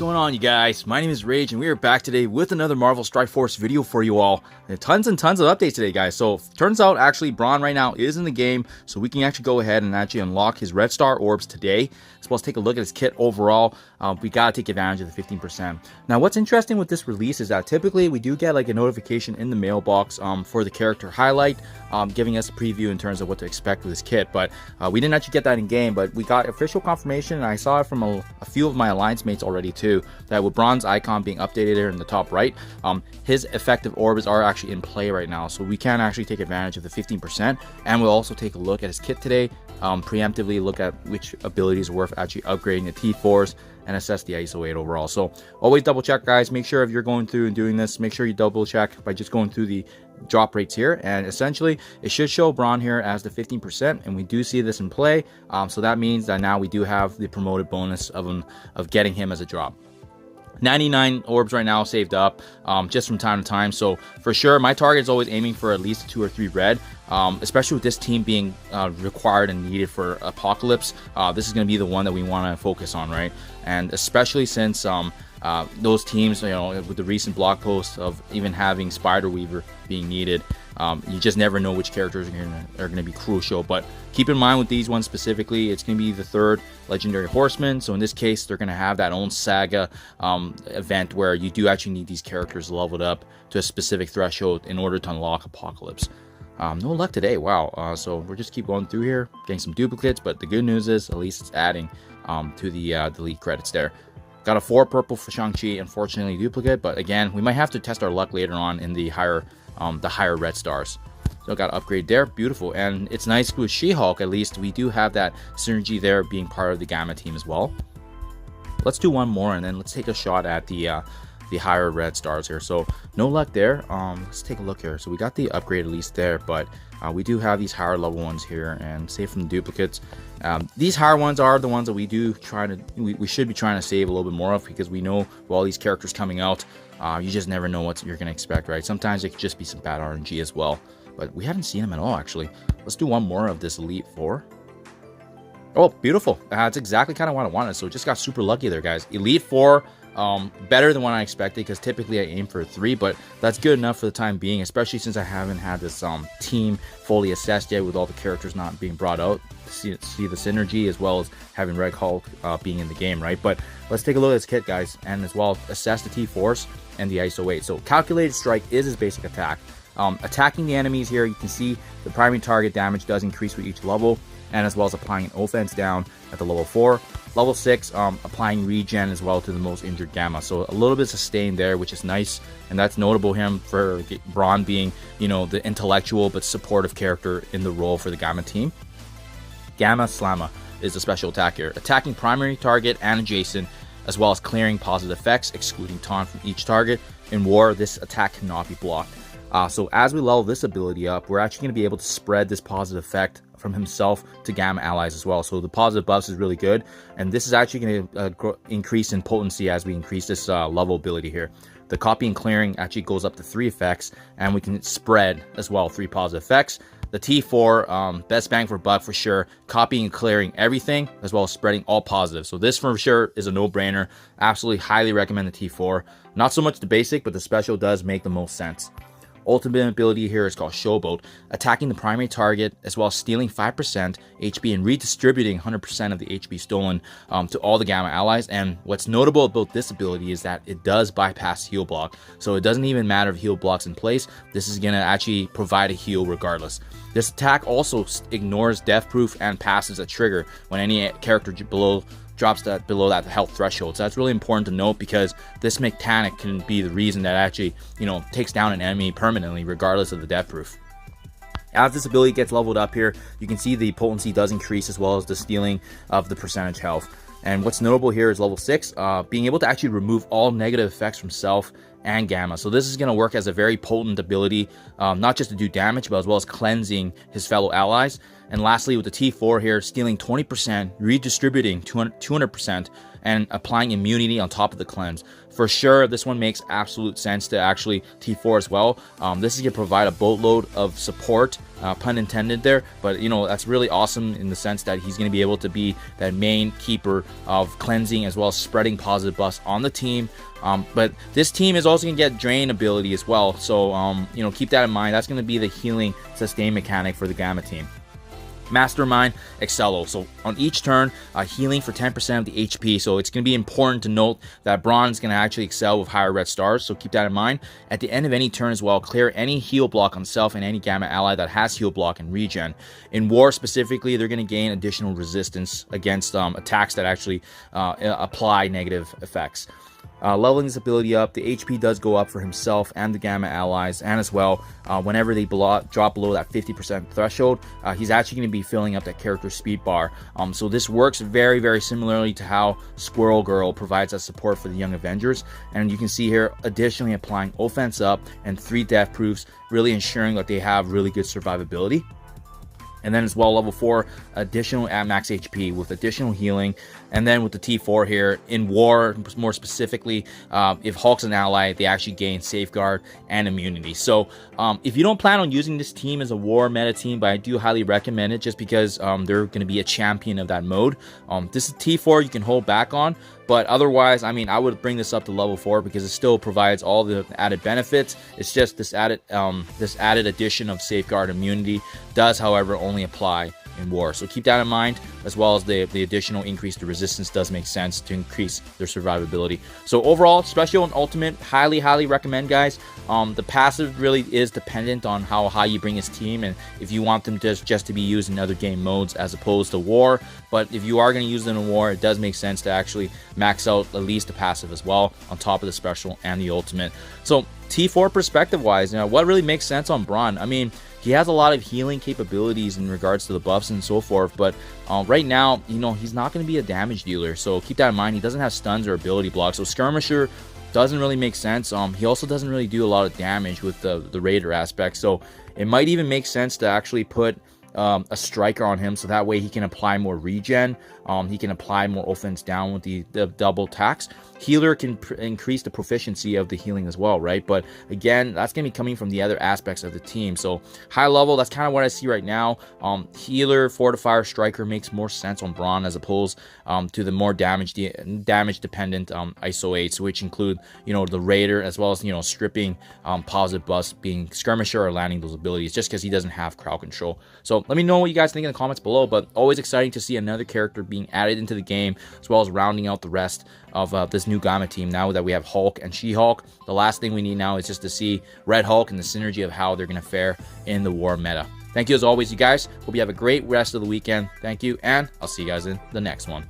going on, you guys? My name is Rage, and we are back today with another Marvel Strike Force video for you all. Tons and tons of updates today, guys. So turns out actually Brawn right now is in the game, so we can actually go ahead and actually unlock his Red Star Orbs today, as well as take a look at his kit overall. We gotta take advantage of the 15%. Now, what's interesting with this release is that typically we do get like a notification in the mailbox for the character highlight, giving us a preview in terms of what to expect with this kit. But we didn't actually get that in game, but we got official confirmation, and I saw it from a few of my alliance mates already too, that with Brawn's icon being updated here in the top right, his effective orbs are actually in play right now, so we can actually take advantage of the 15%. And we'll also take a look at his kit today, preemptively look at which abilities are worth actually upgrading the T4s, and assess the ISO 8 overall. So always double check, guys. Make sure if you're going through and doing this, make sure you double check by just going through the drop rates here, and essentially it should show Brawn here as the 15%, and we do see this in play. So that means that now we do have the promoted bonus of getting him as a drop. 99 orbs right now saved up just from time to time, so for sure my target is always aiming for at least 2 or 3 red, especially with this team being required and needed for Apocalypse. This is going to be the one that we want to focus on, right? And especially since those teams, you know, with the recent blog post of even having Spider Weaver being needed, you just never know which characters are going to be crucial. But keep in mind with these ones specifically, it's going to be the 3rd legendary horseman. So in this case, they're going to have that own saga event where you do actually need these characters leveled up to a specific threshold in order to unlock Apocalypse. No luck today. Wow. So we'll just keep going through here, getting some duplicates, but the good news is at least it's adding to the delete credits there. Got a 4 purple for Shang-Chi, unfortunately duplicate, but again, we might have to test our luck later on in the higher red stars. So got to upgrade there, beautiful. And it's nice with She-Hulk, at least we do have that synergy there being part of the Gamma team as well. Let's do one more, and then let's take a shot at the higher red stars here. So no luck there. Let's take a look here. So we got the upgrade at least there, but we do have these higher level ones here, and save from the duplicates. These higher ones are the ones that we do we should be trying to save a little bit more of, because we know with all these characters coming out, you just never know what you're going to expect, right? Sometimes it could just be some bad RNG as well, but we haven't seen them at all actually. Let's do one more of this Elite 4. Oh, beautiful. That's exactly kind of what I wanted. So just got super lucky there, guys. Elite 4, better than what I expected, because typically I aim for 3, but that's good enough for the time being, especially since I haven't had this team fully assessed yet with all the characters not being brought out to see the synergy, as well as having RedHulk being in the game, right? But let's take a look at this kit, guys, and as well assess the T-Force and the ISO 8. So Calculated Strike is his basic attack. Attacking the enemies here, you can see the primary target damage does increase with each level, and as well as applying an offense down at the level 4. Level 6, applying regen as well to the most injured Gamma. So a little bit sustained there, which is nice, and that's notable him for Brawn being, you know, the intellectual but supportive character in the role for the Gamma team. Gamma Slamma is a special attack here, attacking primary target and adjacent, as well as clearing positive effects, excluding taunt from each target. In war, this attack cannot be blocked. So as we level this ability up, we're actually going to be able to spread this positive effect from himself to Gamma allies as well. So the positive buffs is really good, and this is actually going to increase in potency as we increase this level ability here. The copy and clearing actually goes up to 3 effects, and we can spread as well 3 positive effects. The T4, best bang for buck for sure, copying and clearing everything, as well as spreading all positive. So this for sure is a no-brainer. Absolutely highly recommend the T4. Not so much the basic, but the special does make the most sense. Ultimate ability here is called Showboat, attacking the primary target, as well as stealing 5% HP and redistributing 100% of the HP stolen to all the Gamma allies. And what's notable about this ability is that it does bypass heal block, so it doesn't even matter if heal block's in place. This is going to actually provide a heal regardless. This attack also ignores death proof and passes a trigger when any character drops below that health threshold. So that's really important to note, because this mechanic can be the reason that actually, you know, takes down an enemy permanently regardless of the death proof. As this ability gets leveled up here, you can see the potency does increase, as well as the stealing of the percentage health. And what's notable here is level 6, being able to actually remove all negative effects from self and Gamma. So this is going to work as a very potent ability, not just to do damage, but as well as cleansing his fellow allies. And lastly, with the T4 here, stealing 20%, redistributing 200%, and applying immunity on top of the cleanse. For sure, this one makes absolute sense to actually T4 as well. This is going to provide a boatload of support pun intended there, but you know, that's really awesome in the sense that he's going to be able to be that main keeper of cleansing as well as spreading positive buffs on the team. But this team is also going to get drain ability as well, so you know, keep that in mind. That's going to be the healing sustain mechanic for the Gamma team. Mastermind Excello, so on each turn healing for 10% of the HP, so it's going to be important to note that Brawn is going to actually excel with higher red stars, so keep that in mind. At the end of any turn as well, clear any heal block on self and any Gamma ally that has heal block and regen. In war specifically, they're going to gain additional resistance against attacks that actually apply negative effects. Leveling this ability up, the HP does go up for himself and the Gamma allies, and as well, whenever they drop below that 50% threshold, he's actually going to be filling up that character speed bar. So this works very, very similarly to how Squirrel Girl provides that support for the Young Avengers. And you can see here, additionally applying offense up and 3 death proofs, really ensuring that they have really good survivability. And then as well, level 4, additional at max HP with additional healing. And then with the T4 here, in war, more specifically, if Hulk's an ally, they actually gain safeguard and immunity. So if you don't plan on using this team as a war meta team, but I do highly recommend it just because they're going to be a champion of that mode. This is T4 you can hold back on. But otherwise, I mean, I would bring this up to level 4 because it still provides all the added benefits. It's just this added addition of safeguard immunity does, however, only apply in war. So keep that in mind, as well as the additional increase to resistance does make sense to increase their survivability. So overall, special and ultimate, highly recommend, guys. The passive really is dependent on how high you bring his team and if you want them just to be used in other game modes as opposed to war. But if you are going to use them in war, it does make sense to actually max out at least the passive as well on top of the special and the ultimate. So T4 perspective wise, you know, what really makes sense on Brawn? I mean, he has a lot of healing capabilities in regards to the buffs and so forth, but right now, you know, he's not going to be a damage dealer, so keep that in mind. He doesn't have stuns or ability blocks, so Skirmisher doesn't really make sense. He also doesn't really do a lot of damage with the Raider aspect, so it might even make sense to actually put a striker on him, so that way he can apply more regen, he can apply more offense down with the double attacks. Healer can increase the proficiency of the healing as well, right? But again, that's going to be coming from the other aspects of the team. So high level, that's kind of what I see right now. Healer, fortifier, striker makes more sense on Brawn as opposed to the more damage dependent ISO 8s, which include, you know, the Raider as well as, you know, stripping positive buffs, being Skirmisher or landing those abilities, just because he doesn't have crowd control. So let me know what you guys think in the comments below, but always exciting to see another character being added into the game, as well as rounding out the rest of this new Gamma team now that we have Hulk and She-Hulk. The last thing we need now is just to see RedHulk and the synergy of how they're going to fare in the war meta. Thank you as always, you guys. Hope you have a great rest of the weekend. Thank you, and I'll see you guys in the next one.